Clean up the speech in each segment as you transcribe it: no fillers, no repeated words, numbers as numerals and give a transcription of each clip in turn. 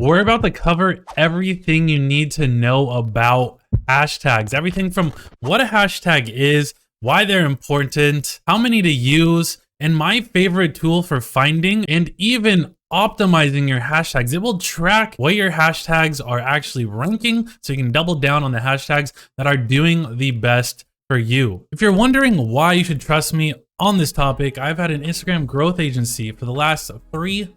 We're about to cover everything you need to know about hashtags. Everything from what a hashtag is, why they're important, how many to use, and my favorite tool for finding and even optimizing your hashtags. It will track what your hashtags are actually ranking, so you can double down on the hashtags that are doing the best for you. If you're wondering why you should trust me on this topic, I've had an Instagram growth agency for the last 3+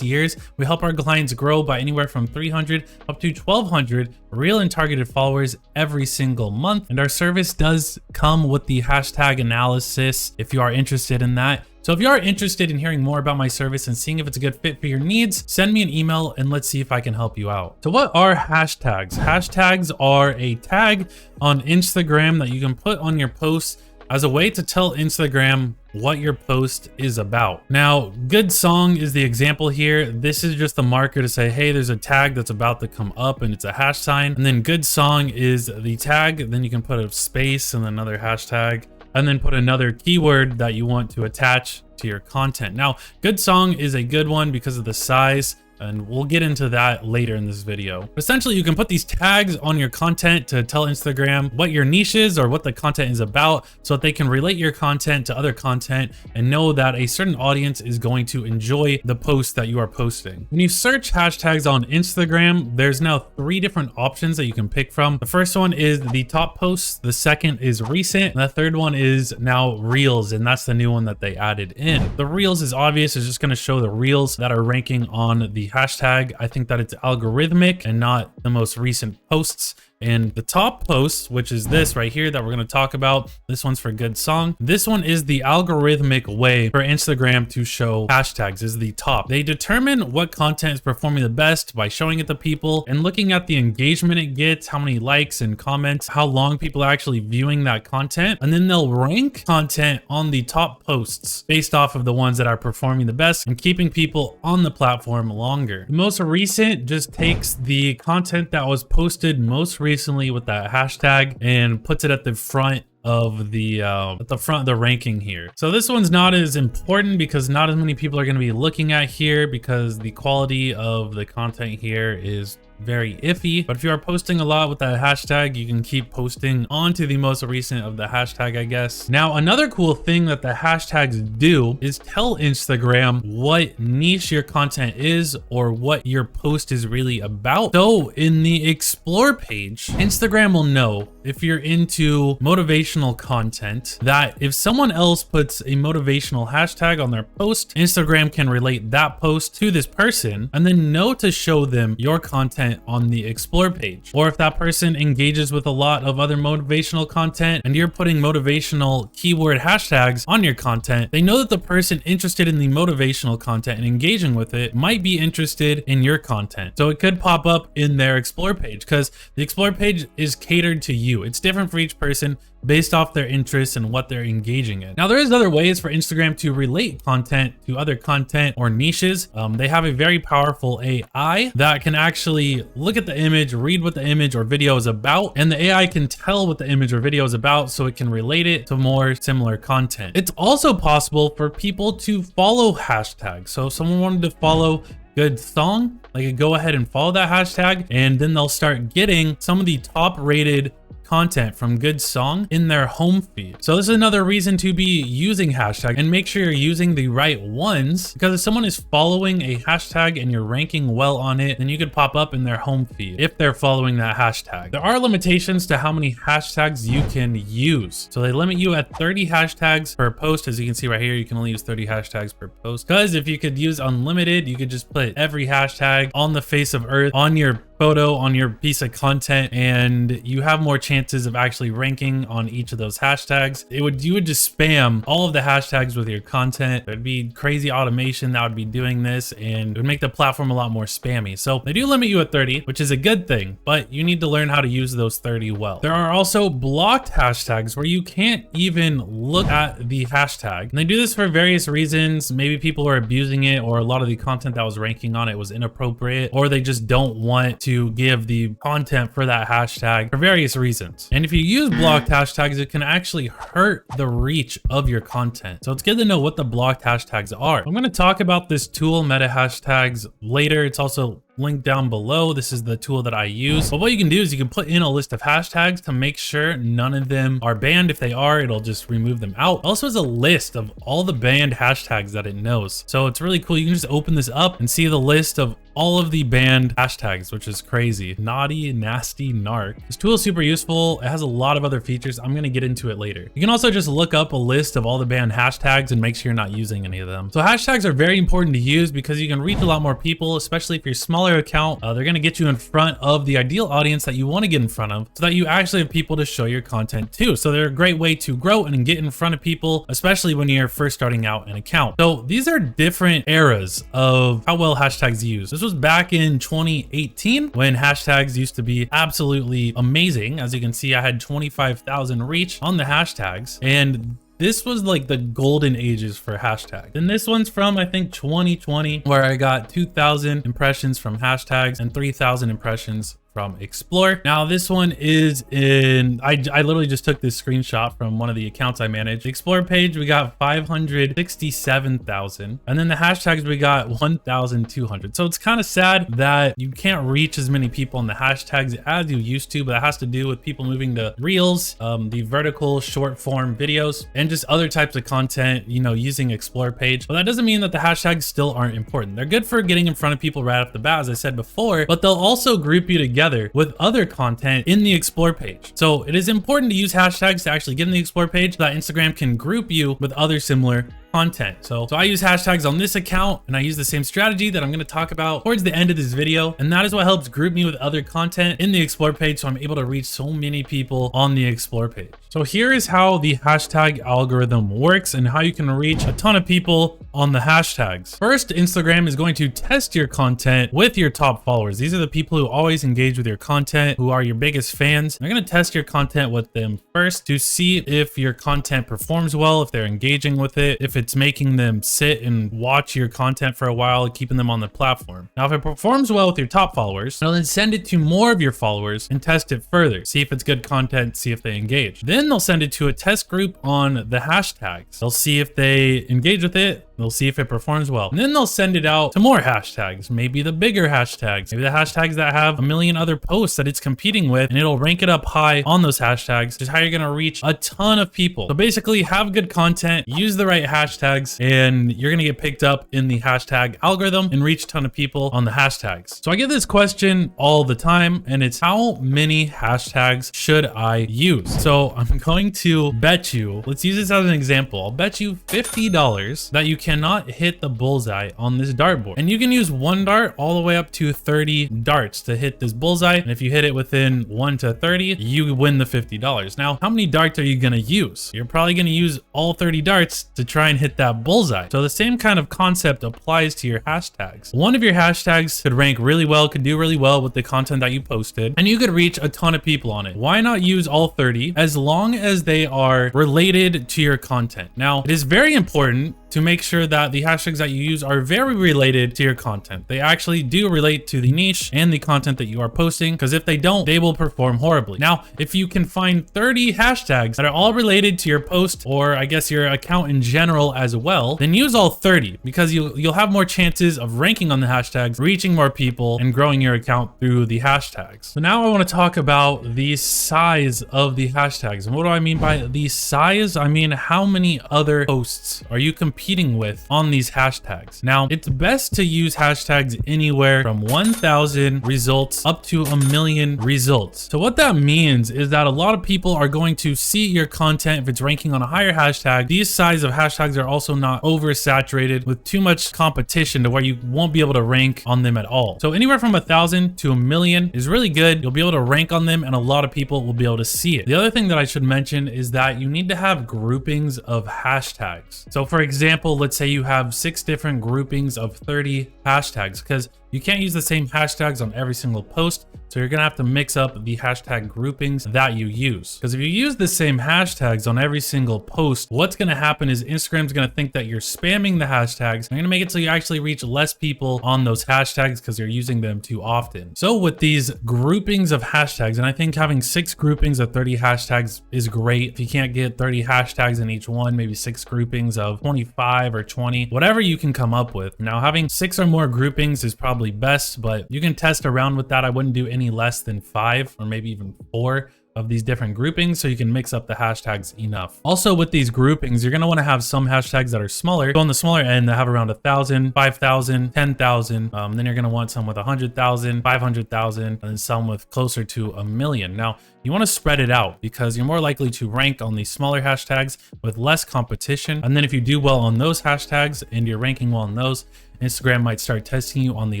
years. We help our clients grow by anywhere from 300 up to 1,200 real and targeted followers every single month. And our service does come with the hashtag analysis if you are interested in that. So if you are interested in hearing more about my service and seeing if it's a good fit for your needs, send me an email and let's see if I can help you out. So what are hashtags? Hashtags are a tag on Instagram that you can put on your posts as a way to tell Instagram what your post is about. Now, good song is the example here. This is just a marker to say, hey, there's a tag that's about to come up and it's a hash sign. And then good song is the tag. Then you can put a space and another hashtag, and then put another keyword that you want to attach to your content. Now, good song is a good one because of the size, and we'll get into that later in this video. Essentially, you can put these tags on your content to tell Instagram what your niche is or what the content is about, so that they can relate your content to other content and know that a certain audience is going to enjoy the post that you are posting. When you search hashtags on Instagram, there's now 3 different options that you can pick from. The first one is the top posts, the second is recent, and the third one is now reels, and that's the new one that they added in. The reels is obvious, it's just going to show the reels that are ranking on the hashtag. I think that it's algorithmic and not the most recent posts. And the top post, which is this right here that we're going to talk about, this one's for good song. This one is the algorithmic way for Instagram to show hashtags, is the top. They determine what content is performing the best by showing it to people and looking at the engagement it gets, how many likes and comments, how long people are actually viewing that content. And then they'll rank content on the top posts based off of the ones that are performing the best and keeping people on the platform longer. The most recent just takes the content that was posted most recently with that hashtag and puts it at the front of the ranking here. So this one's not as important because not as many people are going to be looking at here because the quality of the content here is very iffy. But if you are posting a lot with that hashtag, you can keep posting onto the most recent of the hashtag, I guess. Now, another cool thing that the hashtags do is tell Instagram what niche your content is or what your post is really about. So in the explore page, Instagram will know if you're into motivational content, that if someone else puts a motivational hashtag on their post, Instagram can relate that post to this person and then know to show them your content on the explore page. Or if that person engages with a lot of other motivational content and you're putting motivational keyword hashtags on your content, they know that the person interested in the motivational content and engaging with it might be interested in your content. So it could pop up in their explore page because the explore page is catered to you. It's different for each person based off their interests and what they're engaging in. Now, there is other ways for Instagram to relate content to other content or niches. They have a very powerful AI that can actually look at the image, read what the image or video is about, and the AI can tell what the image or video is about so it can relate it to more similar content. It's also possible for people to follow hashtags. So if someone wanted to follow good song, they could go ahead and follow that hashtag, and then they'll start getting some of the top rated content from good song in their home feed. So this is another reason to be using hashtag, and make sure you're using the right ones, because if someone is following a hashtag and you're ranking well on it, then you could pop up in their home feed if they're following that hashtag. There are limitations to how many hashtags you can use. So they limit you at 30 hashtags per post. As you can see right here, you can only use 30 hashtags per post, because if you could use unlimited, you could just put every hashtag on the face of earth on your photo, on your piece of content, and you have more chances of actually ranking on each of those hashtags. You would just spam all of the hashtags with your content. There'd be crazy automation that would be doing this, and it would make the platform a lot more spammy. So they do limit you at 30, which is a good thing, but you need to learn how to use those 30 well. There are also blocked hashtags where you can't even look at the hashtag. And they do this for various reasons. Maybe people are abusing it, or a lot of the content that was ranking on it was inappropriate, or they just don't want to give the content for that hashtag for various reasons. And if you use blocked hashtags, it can actually hurt the reach of your content. So it's good to know what the blocked hashtags are. I'm going to talk about this tool, meta hashtags, later. It's also link down below. This is the tool that I use. But what you can do is you can put in a list of hashtags to make sure none of them are banned. If they are, it'll just remove them out. It also has a list of all the banned hashtags that it knows. So it's really cool. You can just open this up and see the list of all of the banned hashtags, which is crazy. Naughty, nasty, narc. This tool is super useful. It has a lot of other features. I'm gonna get into it later. You can also just look up a list of all the banned hashtags and make sure you're not using any of them. So hashtags are very important to use because you can reach a lot more people, especially if you're a smaller account. They're gonna get you in front of the ideal audience that you wanna get in front of so that you actually have people to show your content to. So they're a great way to grow and get in front of people, especially when you're first starting out an account. So these are different eras of how well hashtags use. This was back in 2018 when hashtags used to be absolutely amazing. As you can see, I had 25,000 reach on the hashtags, and this was like the golden ages for hashtags. And this one's from, I think, 2020, where I got 2,000 impressions from hashtags and 3,000 impressions from Explore. Now this one is in, I literally just took this screenshot from one of the accounts I manage. The Explore page, we got 567,000. And then the hashtags, we got 1,200. So it's kind of sad that you can't reach as many people on the hashtags as you used to, but that has to do with people moving to Reels, the vertical short form videos, and just other types of content, you know, using Explore page. But that doesn't mean that the hashtags still aren't important. They're good for getting in front of people right off the bat, as I said before, but they'll also group you together with other content in the Explore page. So it is important to use hashtags to actually get in the Explore page so that Instagram can group you with other similar content. So I use hashtags on this account, and I use the same strategy that I'm going to talk about towards the end of this video. And that is what helps group me with other content in the Explore page. So I'm able to reach so many people on the Explore page. So here is how the hashtag algorithm works and how you can reach a ton of people on the hashtags. First, Instagram is going to test your content with your top followers. These are the people who always engage with your content, who are your biggest fans. They're going to test your content with them first to see if your content performs well, if they're engaging with it, if it's making them sit and watch your content for a while, keeping them on the platform. Now, if it performs well with your top followers, they'll then send it to more of your followers and test it further. See if it's good content, see if they engage. Then they'll send it to a test group on the hashtags. They'll see if they engage with it. They'll see if it performs well. And then they'll send it out to more hashtags, maybe the bigger hashtags, maybe the hashtags that have a million other posts that it's competing with, and it'll rank it up high on those hashtags, which is how you're gonna reach a ton of people. So basically, have good content, use the right hashtags, and you're gonna get picked up in the hashtag algorithm and reach a ton of people on the hashtags. So I get this question all the time, and it's how many hashtags should I use? So I'm going to bet you, let's use this as an example. I'll bet you $50 that you cannot hit the bullseye on this dartboard. And you can use one dart all the way up to 30 darts to hit this bullseye. And if you hit it within 1 to 30, you win the $50. Now, how many darts are you gonna use? You're probably gonna use all 30 darts to try and hit that bullseye. So the same kind of concept applies to your hashtags. One of your hashtags could rank really well, could do really well with the content that you posted, and you could reach a ton of people on it. Why not use all 30 as long as they are related to your content? Now, it is very important to make sure that the hashtags that you use are very related to your content. They actually do relate to the niche and the content that you are posting, because if they don't, they will perform horribly. Now, if you can find 30 hashtags that are all related to your post, or I guess your account in general as well, then use all 30, because you'll have more chances of ranking on the hashtags, reaching more people, and growing your account through the hashtags. So now I want to talk about the size of the hashtags. And what do I mean by the size? I mean, how many other posts are you competing with on these hashtags? Now, it's best to use hashtags anywhere from 1,000 results up to 1,000,000 results. So what that means is that a lot of people are going to see your content if it's ranking on a higher hashtag. These size of hashtags are also not oversaturated with too much competition to where you won't be able to rank on them at all. So anywhere from 1,000 to 1,000,000 is really good. You'll be able to rank on them, and a lot of people will be able to see it. The other thing that I should mention is that you need to have groupings of hashtags. So for example, let's say you have 6 different groupings of 30 hashtags, because you can't use the same hashtags on every single post. So you're gonna have to mix up the hashtag groupings that you use. Because if you use the same hashtags on every single post, what's gonna happen is Instagram's gonna think that you're spamming the hashtags. They're gonna make it so you actually reach less people on those hashtags because you're using them too often. So with these groupings of hashtags, and I think having 6 groupings of 30 hashtags is great. If you can't get 30 hashtags in each one, maybe 6 groupings of 25 or 20, whatever you can come up with. Now having 6 or more groupings is probably best, but you can test around with that. I wouldn't do any less than 5 or maybe even 4 of these different groupings so you can mix up the hashtags enough. Also with these groupings, you're gonna wanna have some hashtags that are smaller. So on the smaller end, that have around 1,000, 5,000, 10,000. Then you're gonna want some with 100,000, 500,000, and then some with closer to 1,000,000. Now, you wanna spread it out because you're more likely to rank on these smaller hashtags with less competition. And then if you do well on those hashtags and you're ranking well on those, Instagram might start testing you on the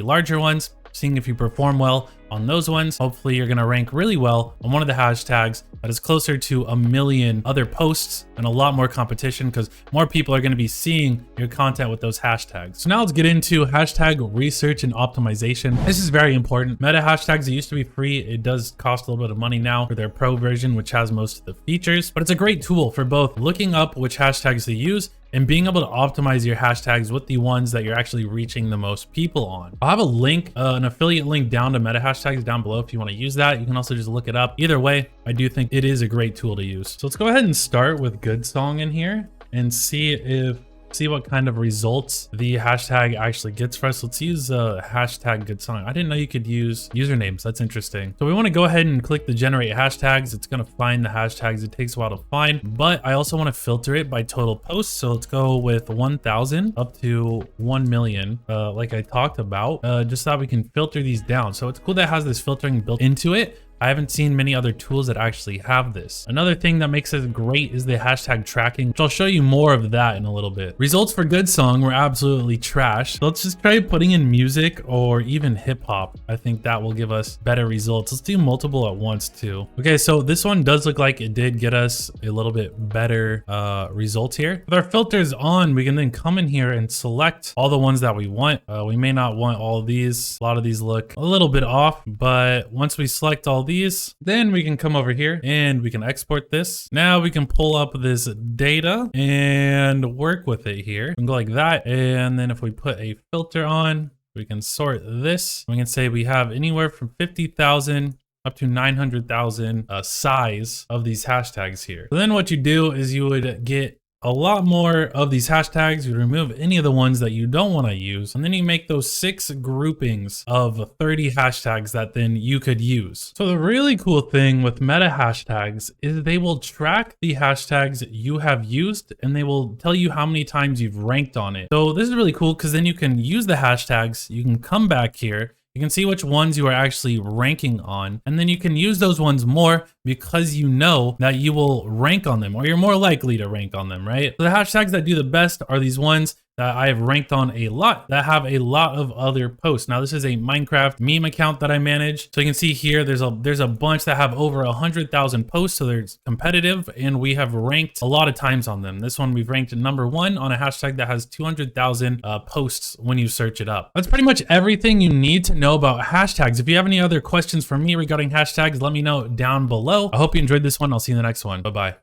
larger ones, seeing if you perform well on those ones. Hopefully you're gonna rank really well on one of the hashtags that is closer to 1,000,000 other posts and a lot more competition because more people are gonna be seeing your content with those hashtags. So now let's get into hashtag research and optimization. This is very important. Meta hashtags, it used to be free. It does cost a little bit of money now for their pro version, which has most of the features, but it's a great tool for both looking up which hashtags to use and being able to optimize your hashtags with the ones that you're actually reaching the most people on. I'll have a link, an affiliate link down to meta hashtags down below if you want to use that. You can also just look it up. Either way, I do think it is a great tool to use. So let's go ahead and start with good song in here and see what kind of results the hashtag actually gets for us. Let's use hashtag good song. I didn't know you could use usernames. That's interesting. So we want to go ahead and click the generate hashtags. It's going to find the hashtags. It takes a while to find, but I also want to filter it by total posts. So let's go with 1,000 up to 1,000,000, like I talked about, just so that we can filter these down. So it's cool that it has this filtering built into it. I haven't seen many other tools that actually have this. Another thing that makes it great is the hashtag tracking, which I'll show you more of that in a little bit. Results for good song were absolutely trash. So let's just try putting in music or even hip hop. I think that will give us better results. Let's do multiple at once too. Okay, so this one does look like it did get us a little bit better results here. With our filters on, we can then come in here and select all the ones that we want. We may not want all of these. A lot of these look a little bit off, but once we select all these, then we can come over here and we can export this. Now we can pull up this data and work with it here. We can go like that. And then if we put a filter on, we can sort this. We can say we have anywhere from 50,000 up to 900,000 size of these hashtags here. So then what you do is you would get a lot more of these hashtags. You remove any of the ones that you don't want to use, and then you make those 6 groupings of 30 hashtags that then you could use. So the really cool thing with meta hashtags is they will track the hashtags you have used and they will tell you how many times you've ranked on it. So this is really cool because then you can use the hashtags, you can come back here, you can see which ones you are actually ranking on, and then you can use those ones more because you know that you will rank on them, or you're more likely to rank on them, right? So the hashtags that do the best are these ones that I have ranked on a lot, that have a lot of other posts. Now this is a Minecraft meme account that I manage. So you can see here, there's a bunch that have over 100,000 posts. So they're competitive and we have ranked a lot of times on them. This one we've ranked #1 on a hashtag that has 200,000 posts when you search it up. That's pretty much everything you need to know about hashtags. If you have any other questions for me regarding hashtags, let me know down below. I hope you enjoyed this one. I'll see you in the next one. Bye-bye.